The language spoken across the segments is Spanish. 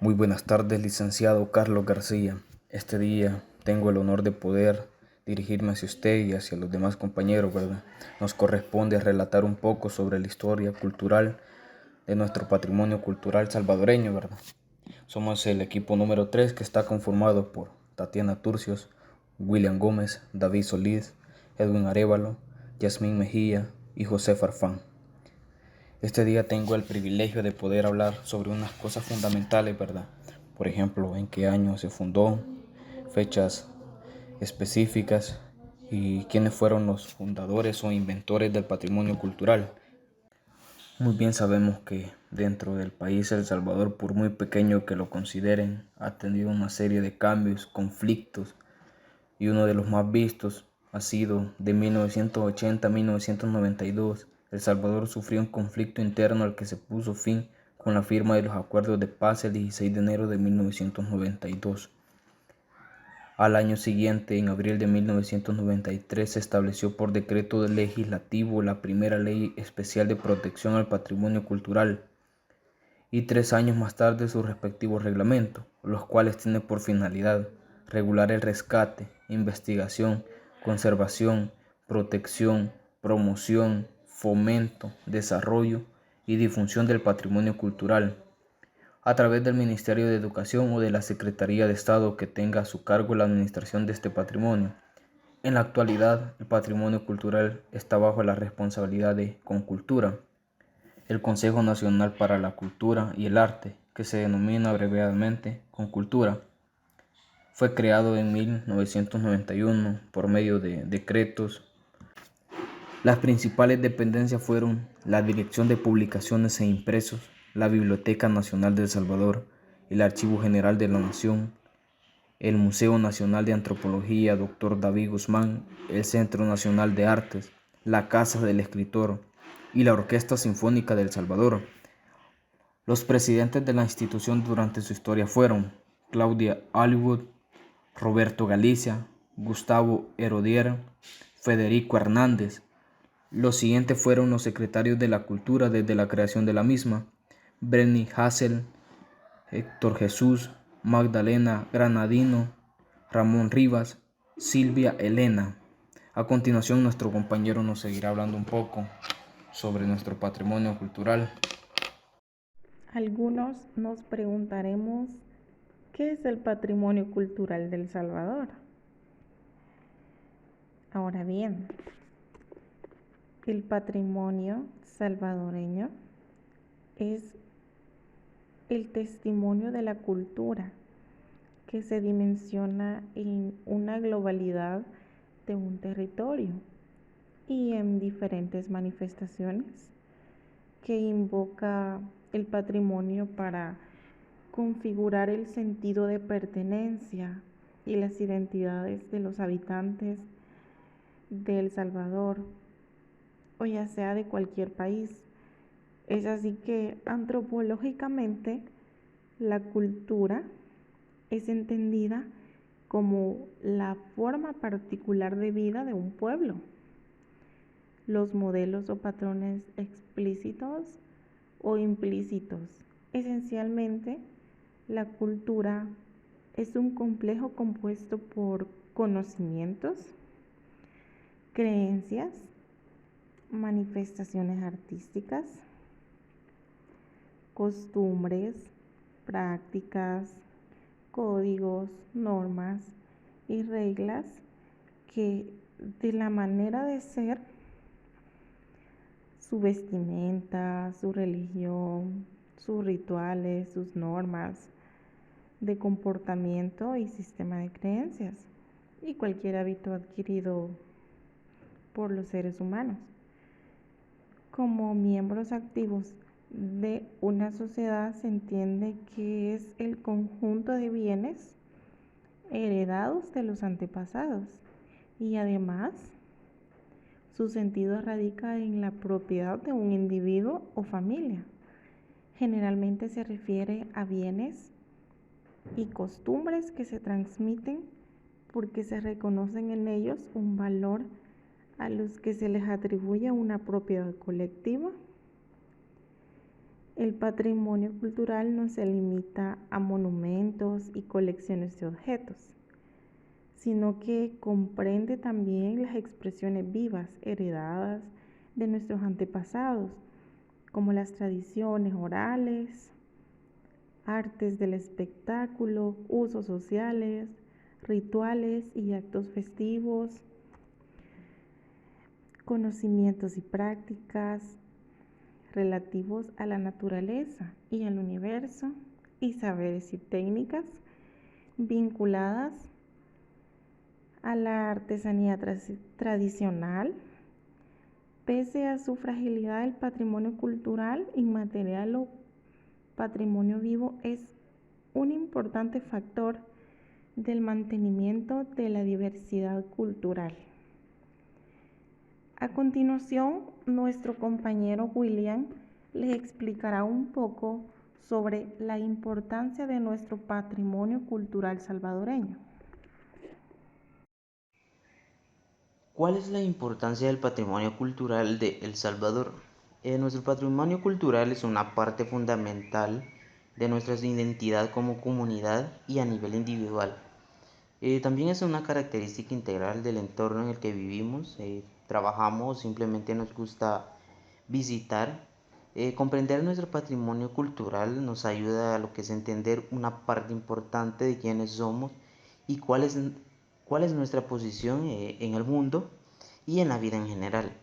Muy buenas tardes, licenciado Carlos García. Este día tengo el honor de poder dirigirme hacia usted y hacia los demás compañeros, ¿verdad? Nos corresponde relatar un poco sobre la historia cultural de nuestro patrimonio cultural salvadoreño, ¿verdad? Somos el equipo número 3 que está conformado por Tatiana Turcios, William Gómez, David Solís, Edwin Arévalo, Yasmín Mejía y José Farfán. Este día tengo el privilegio de poder hablar sobre unas cosas fundamentales, ¿verdad? Por ejemplo, en qué año se fundó, fechas específicas y quiénes fueron los fundadores o inventores del patrimonio cultural. Muy bien sabemos que dentro del país El Salvador, por muy pequeño que lo consideren, ha tenido una serie de cambios, conflictos, y uno de los más vistos ha sido de 1980 a 1992. El Salvador sufrió un conflicto interno al que se puso fin con la firma de los acuerdos de paz el 16 de enero de 1992. Al año siguiente, en abril de 1993, se estableció por decreto legislativo la primera ley especial de protección al patrimonio cultural y 3 años más tarde sus respectivos reglamentos, los cuales tienen por finalidad regular el rescate, investigación, conservación, protección, promoción, fomento, desarrollo y difusión del patrimonio cultural, a través del Ministerio de Educación o de la Secretaría de Estado que tenga a su cargo la administración de este patrimonio. En la actualidad, el patrimonio cultural está bajo la responsabilidad de Concultura, el Consejo Nacional para la Cultura y el Arte, que se denomina abreviadamente Concultura. Fue creado en 1991 por medio de decretos. Las principales dependencias fueron la Dirección de Publicaciones e Impresos, la Biblioteca Nacional de El Salvador, el Archivo General de la Nación, el Museo Nacional de Antropología Dr. David Guzmán, el Centro Nacional de Artes, la Casa del Escritor y la Orquesta Sinfónica de El Salvador. Los presidentes de la institución durante su historia fueron Claudia Hollywood, Roberto Galicia, Gustavo Herodier, Federico Hernández. Los siguientes fueron los secretarios de la Cultura desde la creación de la misma: Brenny Hassel, Héctor Jesús, Magdalena Granadino, Ramón Rivas, Silvia Elena. A continuación, nuestro compañero nos seguirá hablando un poco sobre nuestro patrimonio cultural. Algunos nos preguntaremos, ¿qué es el patrimonio cultural del Salvador? Ahora bien, el patrimonio salvadoreño es el testimonio de la cultura que se dimensiona en una globalidad de un territorio y en diferentes manifestaciones que invoca el patrimonio para configurar el sentido de pertenencia y las identidades de los habitantes de El Salvador, o ya sea de cualquier país. Es así que antropológicamente la cultura es entendida como la forma particular de vida de un pueblo, los modelos o patrones explícitos o implícitos. Esencialmente, la cultura es un complejo compuesto por conocimientos, creencias, manifestaciones artísticas, costumbres, prácticas, códigos, normas y reglas que de la manera de ser, su vestimenta, su religión, sus rituales, sus normas de comportamiento y sistema de creencias y cualquier hábito adquirido por los seres humanos. Como miembros activos de una sociedad se entiende que es el conjunto de bienes heredados de los antepasados y además su sentido radica en la propiedad de un individuo o familia. Generalmente se refiere a bienes y costumbres que se transmiten porque se reconocen en ellos un valor a los que se les atribuye una propiedad colectiva El patrimonio cultural no se limita a monumentos y colecciones de objetos, sino que comprende también las expresiones vivas heredadas de nuestros antepasados, como las tradiciones orales, artes del espectáculo, usos sociales, rituales y actos festivos, conocimientos y prácticas relativos a la naturaleza y al universo, y saberes y técnicas vinculadas a la artesanía tradicional. Pese a su fragilidad, el patrimonio cultural inmaterial o patrimonio vivo es un importante factor del mantenimiento de la diversidad cultural. A continuación, nuestro compañero William les explicará un poco sobre la importancia de nuestro patrimonio cultural salvadoreño. ¿Cuál es la importancia del patrimonio cultural de El Salvador? Nuestro patrimonio cultural es una parte fundamental de nuestra identidad como comunidad y a nivel individual. También es una característica integral del entorno en el que vivimos, trabajamos, simplemente nos gusta visitar. Comprender nuestro patrimonio cultural nos ayuda a lo que es entender una parte importante de quiénes somos y cuál es nuestra posición en el mundo y en la vida en general.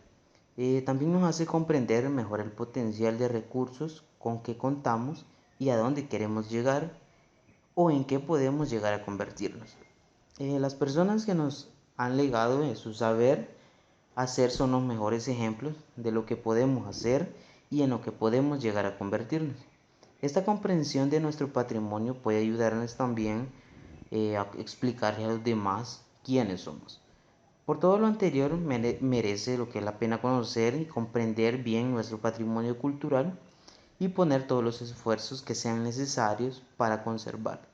También nos hace comprender mejor el potencial de recursos con que contamos y a dónde queremos llegar o en qué podemos llegar a convertirnos. Las personas que nos han legado su saber hacer son los mejores ejemplos de lo que podemos hacer y en lo que podemos llegar a convertirnos. Esta comprensión de nuestro patrimonio puede ayudarnos también a explicarle a los demás quiénes somos. Por todo lo anterior, merece lo que es la pena conocer y comprender bien nuestro patrimonio cultural y poner todos los esfuerzos que sean necesarios para conservarlo.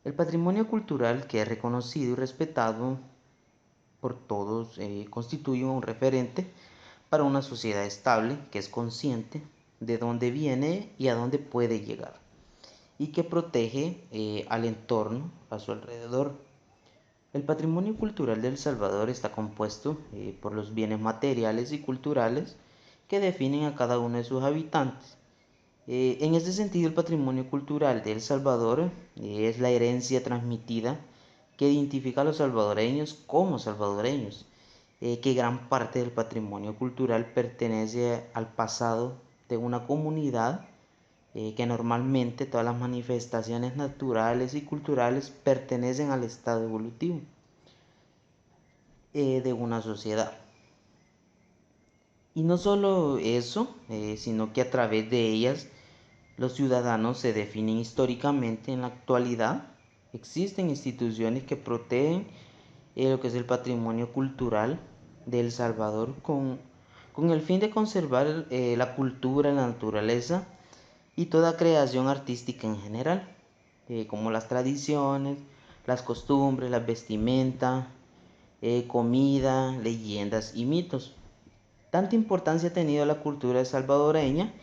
El patrimonio cultural, que es reconocido y respetado por todos, constituye un referente para una sociedad estable que es consciente de dónde viene y a dónde puede llegar y que protege al entorno a su alrededor. El patrimonio cultural de El Salvador está compuesto por los bienes materiales y culturales que definen a cada uno de sus habitantes. En este sentido, el patrimonio cultural de El Salvador es la herencia transmitida que identifica a los salvadoreños como salvadoreños, que gran parte del patrimonio cultural pertenece al pasado de una comunidad, que normalmente todas las manifestaciones naturales y culturales pertenecen al estado evolutivo de una sociedad. Y no solo eso, sino que a través de ellas los ciudadanos se definen históricamente. En la actualidad existen instituciones que protegen lo que es el patrimonio cultural de El Salvador con el fin de conservar la cultura, la naturaleza y toda creación artística en general, como las tradiciones, las costumbres, la vestimenta, comida, leyendas y mitos. Tanta importancia ha tenido la cultura salvadoreña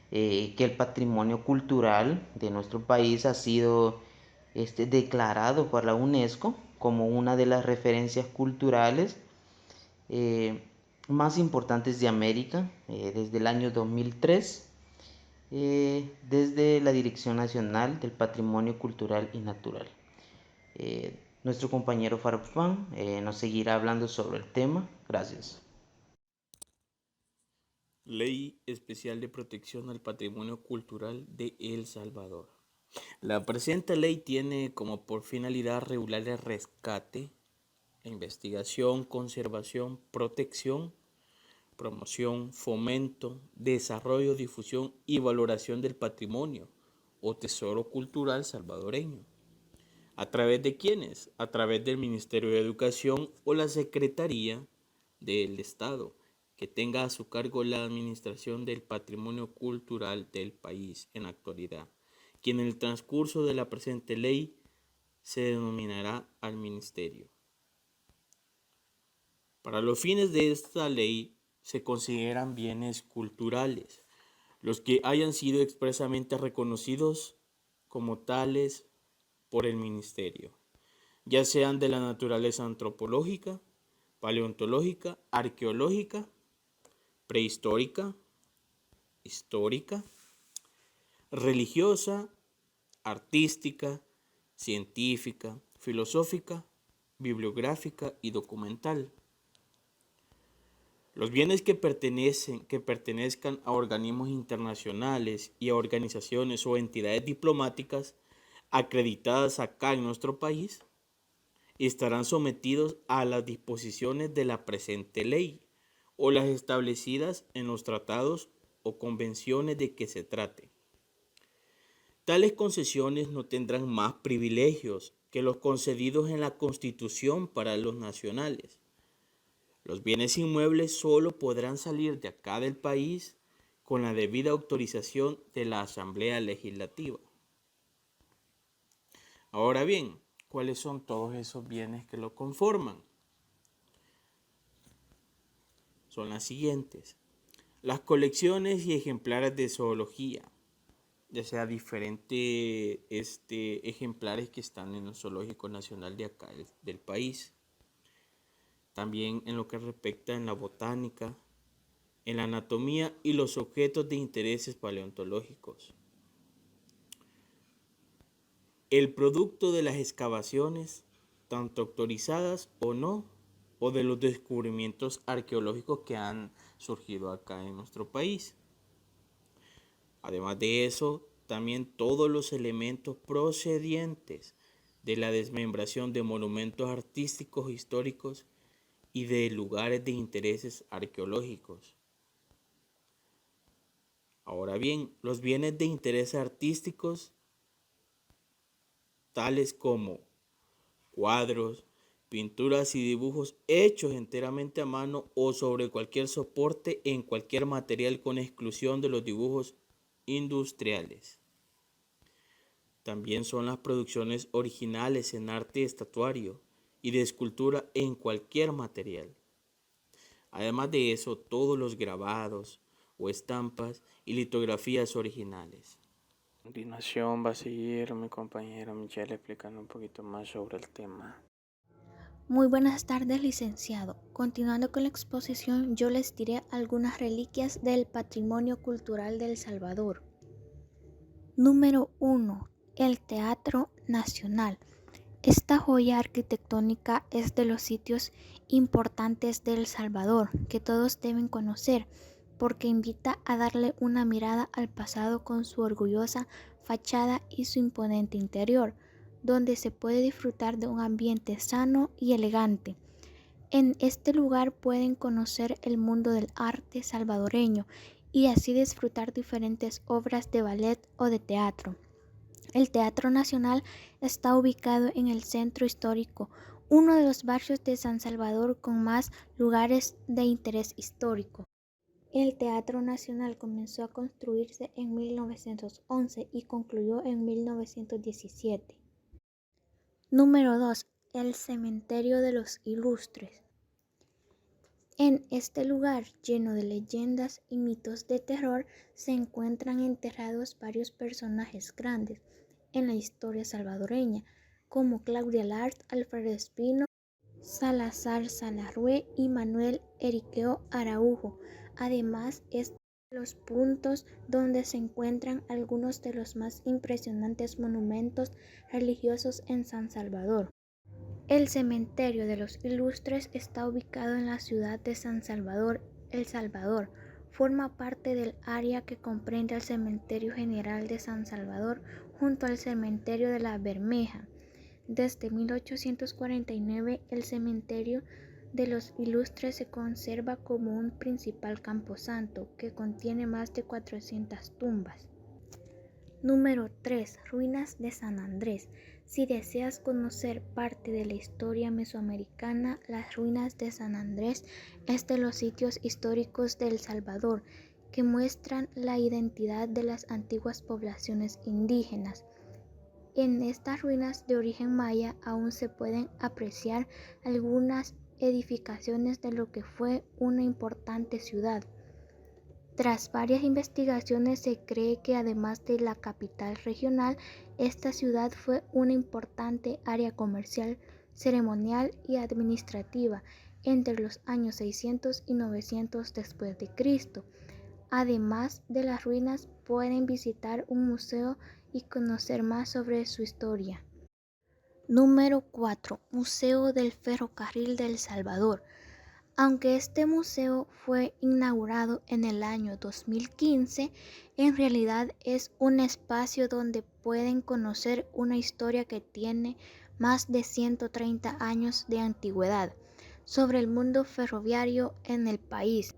que el patrimonio cultural de nuestro país ha sido declarado por la UNESCO como una de las referencias culturales eh, más importantes de América desde el año 2003, desde la Dirección Nacional del Patrimonio Cultural y Natural. Nuestro compañero Farfán nos seguirá hablando sobre el tema. Gracias. Ley Especial de Protección al Patrimonio Cultural de El Salvador. La presente ley tiene como por finalidad regular el rescate, la investigación, conservación, protección, promoción, fomento, desarrollo, difusión y valoración del patrimonio o tesoro cultural salvadoreño. ¿A través de quiénes? A través del Ministerio de Educación o la Secretaría del Estado, que tenga a su cargo la administración del patrimonio cultural del país en la actualidad, quien en el transcurso de la presente ley se denominará al Ministerio. Para los fines de esta ley se consideran bienes culturales los que hayan sido expresamente reconocidos como tales por el ministerio, ya sean de la naturaleza antropológica, paleontológica, arqueológica, prehistórica, histórica, religiosa, artística, científica, filosófica, bibliográfica y documental. Los bienes que pertenezcan a organismos internacionales y a organizaciones o entidades diplomáticas acreditadas acá en nuestro país estarán sometidos a las disposiciones de la presente ley o las establecidas en los tratados o convenciones de que se trate. Tales concesiones no tendrán más privilegios que los concedidos en la Constitución para los nacionales. Los bienes inmuebles solo podrán salir de acá del país con la debida autorización de la Asamblea Legislativa. Ahora bien, ¿cuáles son todos esos bienes que lo conforman? Son las siguientes. Las colecciones y ejemplares de zoología, ya sea diferentes ejemplares que están en el Zoológico Nacional de acá del país. También en lo que respecta en la botánica, en la anatomía y los objetos de intereses paleontológicos. El producto de las excavaciones, tanto autorizadas o no, o de los descubrimientos arqueológicos que han surgido acá en nuestro país. Además de eso, también todos los elementos procedientes de la desmembración de monumentos artísticos históricos y de lugares de intereses arqueológicos. Ahora bien, los bienes de interés artísticos, tales como cuadros, pinturas y dibujos hechos enteramente a mano o sobre cualquier soporte en cualquier material con exclusión de los dibujos industriales. También son las producciones originales en arte estatuario y de escultura en cualquier material. Además de eso, todos los grabados o estampas y litografías originales. A continuación va a seguir mi compañera Michelle explicando un poquito más sobre el tema. Muy buenas tardes, licenciado. Continuando con la exposición, yo les diré algunas reliquias del patrimonio cultural de El Salvador. Número 1. El Teatro Nacional. Esta joya arquitectónica es de los sitios importantes de El Salvador que todos deben conocer, porque invita a darle una mirada al pasado con su orgullosa fachada y su imponente interior, donde se puede disfrutar de un ambiente sano y elegante. En este lugar pueden conocer el mundo del arte salvadoreño y así disfrutar diferentes obras de ballet o de teatro. El Teatro Nacional está ubicado en el centro histórico, uno de los barrios de San Salvador con más lugares de interés histórico. El Teatro Nacional comenzó a construirse en 1911 y concluyó en 1917. Número 2. El Cementerio de los Ilustres. En este lugar, lleno de leyendas y mitos de terror, se encuentran enterrados varios personajes grandes en la historia salvadoreña, como Claudia Lart, Alfredo Espino, Salazar Salarrué y Manuel Eriqueo Araujo. Además, es los puntos donde se encuentran algunos de los más impresionantes monumentos religiosos en San Salvador. El Cementerio de los Ilustres está ubicado en la ciudad de San Salvador, El Salvador. Forma parte del área que comprende el Cementerio General de San Salvador junto al Cementerio de la Bermeja. Desde 1849, el Cementerio de los Ilustres se conserva como un principal camposanto que contiene más de 400 tumbas. Número 3. Ruinas de San Andrés. Si deseas conocer parte de la historia mesoamericana, las ruinas de San Andrés es de los sitios históricos de El Salvador que muestran la identidad de las antiguas poblaciones indígenas. En estas ruinas de origen maya aún se pueden apreciar algunas edificaciones de lo que fue una importante ciudad. Tras varias investigaciones se cree que además de la capital regional, esta ciudad fue una importante área comercial, ceremonial y administrativa entre los años 600 y 900 después de Cristo. Además de las ruinas, pueden visitar un museo y conocer más sobre su historia. Número 4. Museo del Ferrocarril de El Salvador. Aunque este museo fue inaugurado en el año 2015, en realidad es un espacio donde pueden conocer una historia que tiene más de 130 años de antigüedad sobre el mundo ferroviario en el país.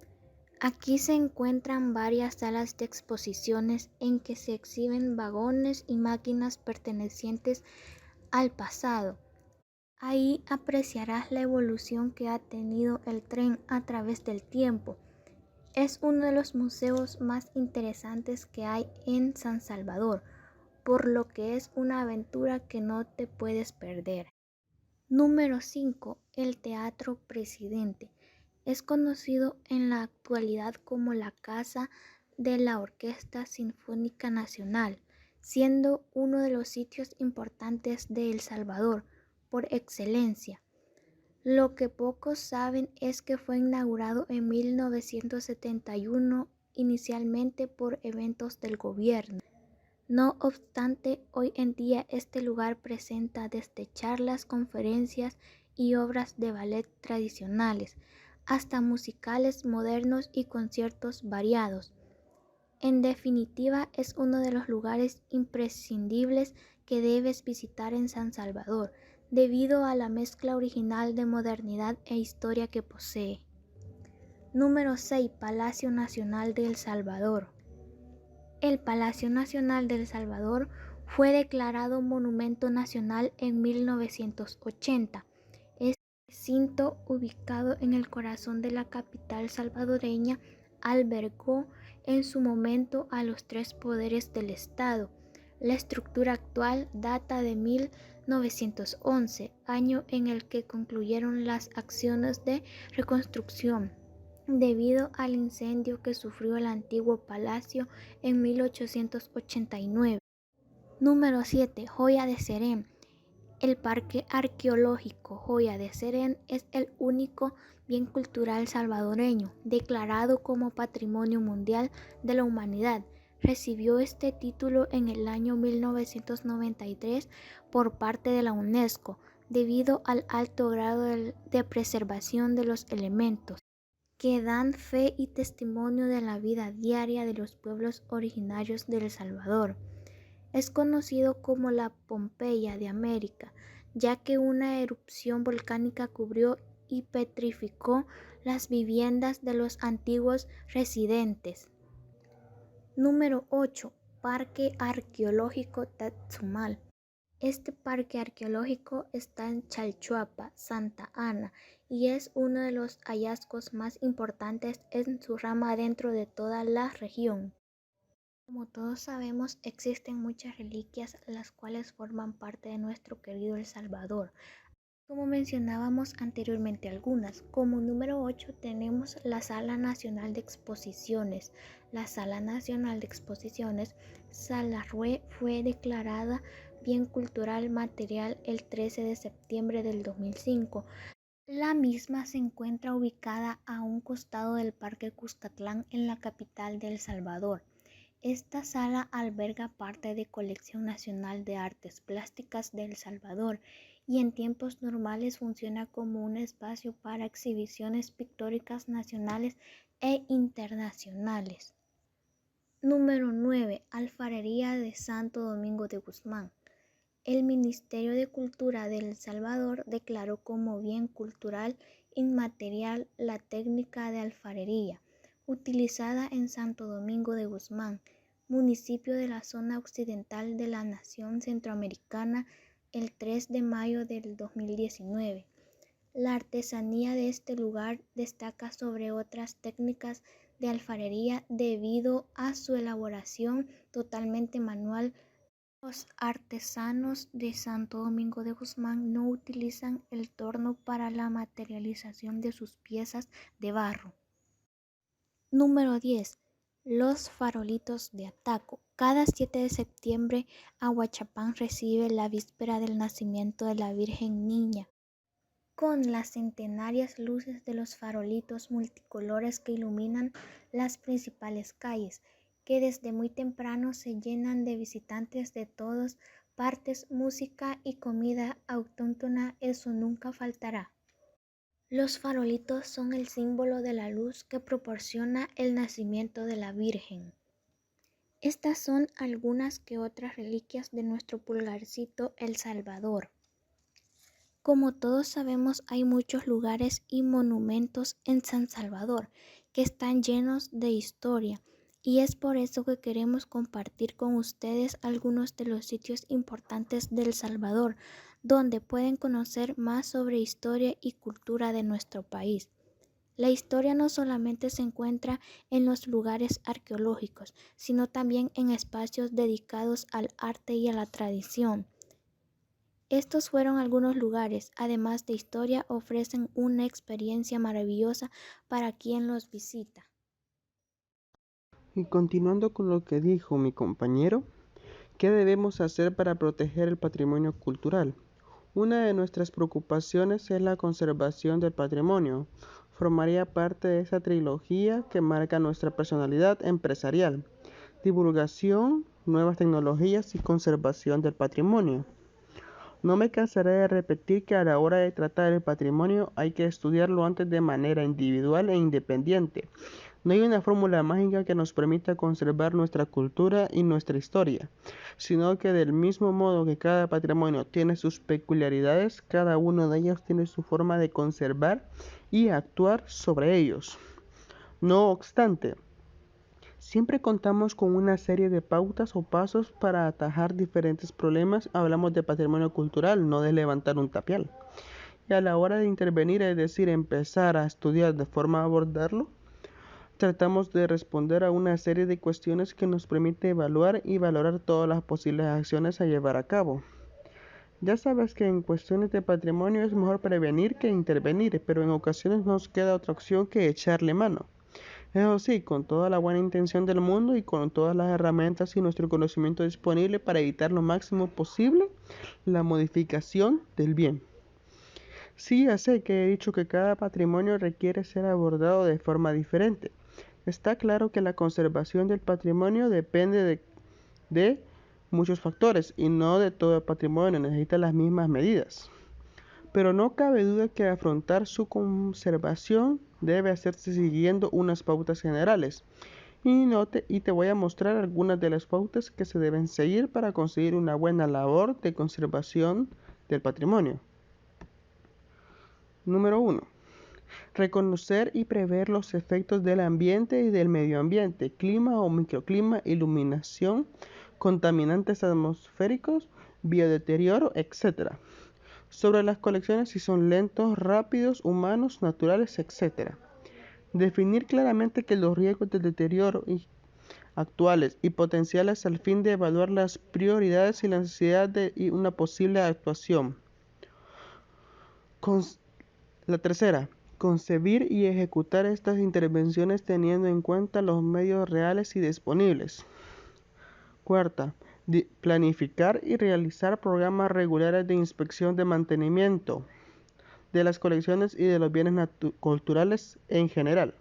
Aquí se encuentran varias salas de exposiciones en que se exhiben vagones y máquinas pertenecientes al pasado. Ahí apreciarás la evolución que ha tenido el tren a través del tiempo. Es uno de los museos más interesantes que hay en San Salvador, por lo que es una aventura que no te puedes perder. Número 5. El Teatro Presidente. Es conocido en la actualidad como la Casa de la Orquesta Sinfónica Nacional, siendo uno de los sitios importantes de El Salvador por excelencia. Lo que pocos saben es que fue inaugurado en 1971 inicialmente por eventos del gobierno. No obstante, hoy en día este lugar presenta desde charlas, conferencias y obras de ballet tradicionales, hasta musicales modernos y conciertos variados. En definitiva, es uno de los lugares imprescindibles que debes visitar en San Salvador, debido a la mezcla original de modernidad e historia que posee. Número 6. Palacio Nacional de El Salvador. El Palacio Nacional de El Salvador fue declarado Monumento Nacional en 1980. Este recinto, ubicado en el corazón de la capital salvadoreña, albergó en su momento a los tres poderes del Estado. La estructura actual data de 1911, año en el que concluyeron las acciones de reconstrucción, debido al incendio que sufrió el antiguo palacio en 1889. Número 7. Joya de Serén. El Parque Arqueológico Joya de Serén es el único bien cultural salvadoreño declarado como Patrimonio Mundial de la Humanidad. Recibió este título en el año 1993 por parte de la UNESCO, debido al alto grado de preservación de los elementos que dan fe y testimonio de la vida diaria de los pueblos originarios de El Salvador. Es conocido como la Pompeya de América, ya que una erupción volcánica cubrió y petrificó las viviendas de los antiguos residentes. Número 8. Parque Arqueológico Tatsumal. Este parque arqueológico está en Chalchuapa, Santa Ana, y es uno de los hallazgos más importantes en su rama dentro de toda la región. Como todos sabemos, existen muchas reliquias las cuales forman parte de nuestro querido El Salvador. Como mencionábamos anteriormente algunas, como número 8 tenemos la Sala Nacional de Exposiciones. La Sala Nacional de Exposiciones, Salarrué, fue declarada Bien Cultural Material el 13 de septiembre del 2005. La misma se encuentra ubicada a un costado del Parque Cuscatlán en la capital de El Salvador. Esta sala alberga parte de Colección Nacional de Artes Plásticas de El Salvador y en tiempos normales funciona como un espacio para exhibiciones pictóricas nacionales e internacionales. Número 9. Alfarería de Santo Domingo de Guzmán. El Ministerio de Cultura de El Salvador declaró como bien cultural inmaterial la técnica de alfarería, utilizada en Santo Domingo de Guzmán, municipio de la zona occidental de la nación centroamericana, el 3 de mayo del 2019. La artesanía de este lugar destaca sobre otras técnicas de alfarería debido a su elaboración totalmente manual. Los artesanos de Santo Domingo de Guzmán no utilizan el torno para la materialización de sus piezas de barro. Número 10. Los farolitos de Ataco. Cada 7 de septiembre, Ahuachapán recibe la víspera del nacimiento de la Virgen Niña, con las centenarias luces de los farolitos multicolores que iluminan las principales calles, que desde muy temprano se llenan de visitantes de todas partes. Música y comida autóctona, eso nunca faltará. Los farolitos son el símbolo de la luz que proporciona el nacimiento de la Virgen. Estas son algunas que otras reliquias de nuestro pulgarcito El Salvador. Como todos sabemos, hay muchos lugares y monumentos en San Salvador que están llenos de historia, y es por eso que queremos compartir con ustedes algunos de los sitios importantes de El Salvador, donde pueden conocer más sobre historia y cultura de nuestro país. La historia no solamente se encuentra en los lugares arqueológicos, sino también en espacios dedicados al arte y a la tradición. Estos fueron algunos lugares, además de historia, ofrecen una experiencia maravillosa para quien los visita. Y continuando con lo que dijo mi compañero, ¿qué debemos hacer para proteger el patrimonio cultural? Una de nuestras preocupaciones es la conservación del patrimonio. Formaría parte de esa trilogía que marca nuestra personalidad empresarial: divulgación, nuevas tecnologías y conservación del patrimonio. No me cansaré de repetir que a la hora de tratar el patrimonio hay que estudiarlo antes de manera individual e independiente. No hay una fórmula mágica que nos permita conservar nuestra cultura y nuestra historia, sino que del mismo modo que cada patrimonio tiene sus peculiaridades, cada uno de ellos tiene su forma de conservar y actuar sobre ellos. No obstante, siempre contamos con una serie de pautas o pasos para atajar diferentes problemas. Hablamos de patrimonio cultural, no de levantar un tapial. Y a la hora de intervenir, es decir, empezar a estudiar de forma a abordarlo, tratamos de responder a una serie de cuestiones que nos permite evaluar y valorar todas las posibles acciones a llevar a cabo. Ya sabes que en cuestiones de patrimonio es mejor prevenir que intervenir, pero en ocasiones nos queda otra opción que echarle mano. Eso sí, con toda la buena intención del mundo y con todas las herramientas y nuestro conocimiento disponible para evitar lo máximo posible la modificación del bien. Sí, ya sé que he dicho que cada patrimonio requiere ser abordado de forma diferente. Está claro que la conservación del patrimonio depende de muchos factores y no de todo el patrimonio necesita las mismas medidas. Pero no cabe duda que afrontar su conservación debe hacerse siguiendo unas pautas generales. Y te voy a mostrar algunas de las pautas que se deben seguir para conseguir una buena labor de conservación del patrimonio. Número 1. Reconocer y prever los efectos del ambiente y del medio ambiente, clima o microclima, iluminación, contaminantes atmosféricos, biodeterioro, etc. Sobre las colecciones, si son lentos, rápidos, humanos, naturales, etc. Definir claramente que los riesgos de deterioro actuales y potenciales al fin de evaluar las prioridades y la necesidad de una posible actuación. La tercera, concebir y ejecutar estas intervenciones teniendo en cuenta los medios reales y disponibles. Cuarta, planificar y realizar programas regulares de inspección de mantenimiento de las colecciones y de los bienes culturales en general.